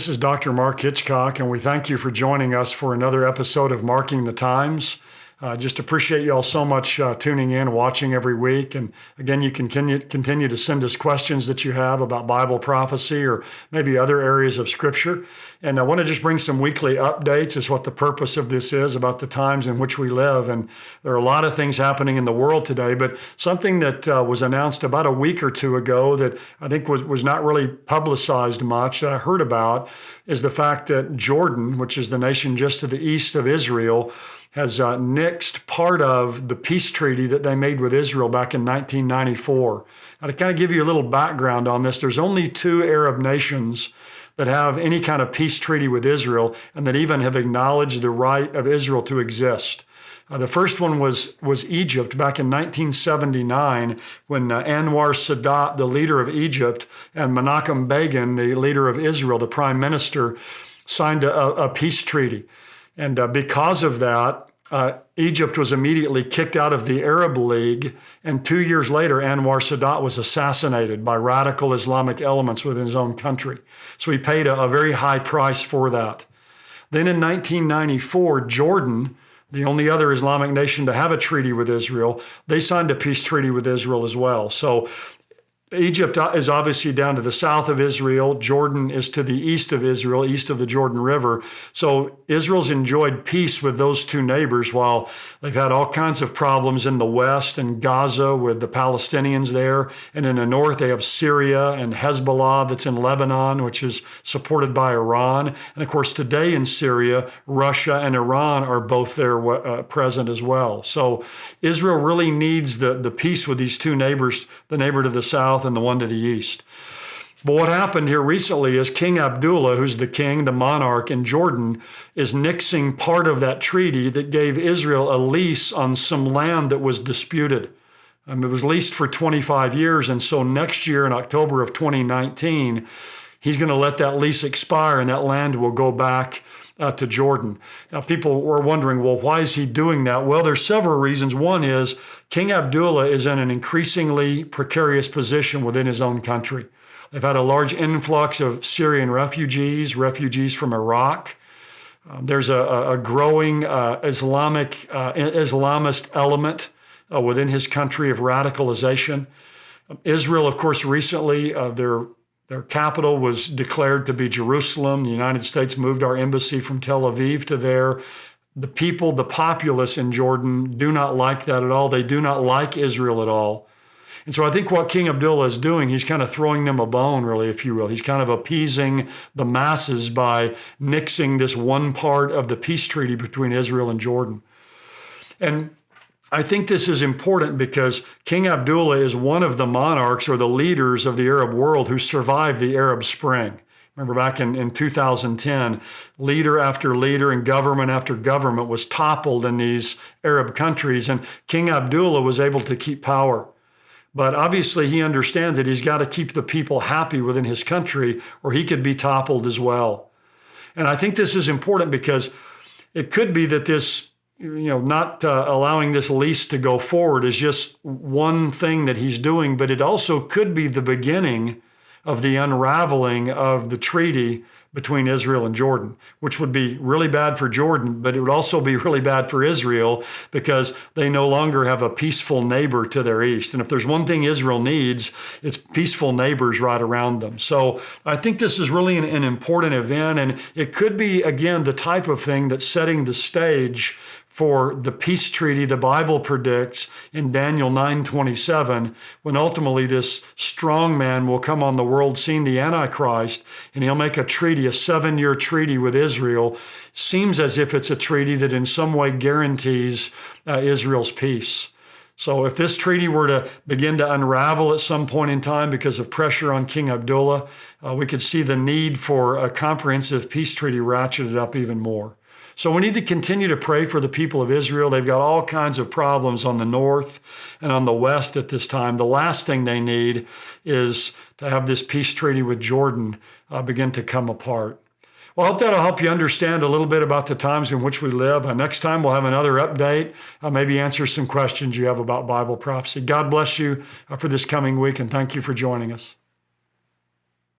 This is Dr. Mark Hitchcock, and we thank you for joining us for another episode of Marking the Times. Just appreciate you all so much tuning in, watching every week. And again, you can continue to send us questions that you have about Bible prophecy or maybe other areas of Scripture. And I want to just bring some weekly updates is what the purpose of this is about the times in which we live. And there are a lot of things happening in the world today, but something that was announced about a week or two ago that I think was not really publicized much that I heard about is the fact that Jordan, which is the nation just to the east of Israel, has nixed part of the peace treaty that they made with Israel back in 1994. Now, to kind of give you a little background on this, there's only two Arab nations that have any kind of peace treaty with Israel and that even have acknowledged the right of Israel to exist. The first one was Egypt back in 1979 when Anwar Sadat, the leader of Egypt, and Menachem Begin, the leader of Israel, the prime minister, signed a peace treaty. And because of that, Egypt was immediately kicked out of the Arab League. And 2 years later, Anwar Sadat was assassinated by radical Islamic elements within his own country. So he paid a very high price for that. Then in 1994, Jordan, the only other Islamic nation to have a treaty with Israel, they signed a peace treaty with Israel as well. So Egypt is obviously down to the south of Israel. Jordan is to the east of Israel, east of the Jordan River. So Israel's enjoyed peace with those two neighbors while they've had all kinds of problems in the west and Gaza with the Palestinians there. And in the north, they have Syria and Hezbollah that's in Lebanon, which is supported by Iran. And of course, today in Syria, Russia and Iran are both there present as well. So Israel really needs the peace with these two neighbors, the neighbor to the south and the one to the east. But what happened here recently is King Abdullah, who's the king, the monarch in Jordan, is nixing part of that treaty that gave Israel a lease on some land that was disputed. It was leased for 25 years, and so next year in October of 2019, he's going to let that lease expire and that land will go back to Jordan. Now, people were wondering, well, why is he doing that? Well, there's several reasons. One is King Abdullah is in an increasingly precarious position within his own country. They've had a large influx of Syrian refugees from Iraq. There's a growing Islamist element within his country of radicalization. Israel, of course, recently, their capital was declared to be Jerusalem. The United States moved our embassy from Tel Aviv to there. The people, the populace in Jordan do not like that at all. They do not like Israel at all. And so I think what King Abdullah is doing, he's kind of throwing them a bone, really, if you will. He's kind of appeasing the masses by nixing this one part of the peace treaty between Israel and Jordan. And I think this is important because King Abdullah is one of the monarchs or the leaders of the Arab world who survived the Arab Spring. Remember back in 2010, leader after leader and government after government was toppled in these Arab countries, and King Abdullah was able to keep power. But obviously he understands that he's got to keep the people happy within his country or he could be toppled as well. And I think this is important because it could be that this not allowing this lease to go forward is just one thing that he's doing, but it also could be the beginning of the unraveling of the treaty between Israel and Jordan, which would be really bad for Jordan, but it would also be really bad for Israel because they no longer have a peaceful neighbor to their east. And if there's one thing Israel needs, it's peaceful neighbors right around them. So I think this is really an important event, and it could be, again, the type of thing that's setting the stage for the peace treaty the Bible predicts in Daniel 9:27, when ultimately this strong man will come on the world scene, the Antichrist, and he'll make a treaty, a 7-year treaty with Israel. Seems as if it's a treaty that in some way guarantees Israel's peace. So if this treaty were to begin to unravel at some point in time because of pressure on King Abdullah, we could see the need for a comprehensive peace treaty ratcheted up even more. So we need to continue to pray for the people of Israel. They've got all kinds of problems on the north and on the west at this time. The last thing they need is to have this peace treaty with Jordan begin to come apart. Well, I hope that'll help you understand a little bit about the times in which we live. Next time we'll have another update, maybe answer some questions you have about Bible prophecy. God bless you for this coming week, and thank you for joining us.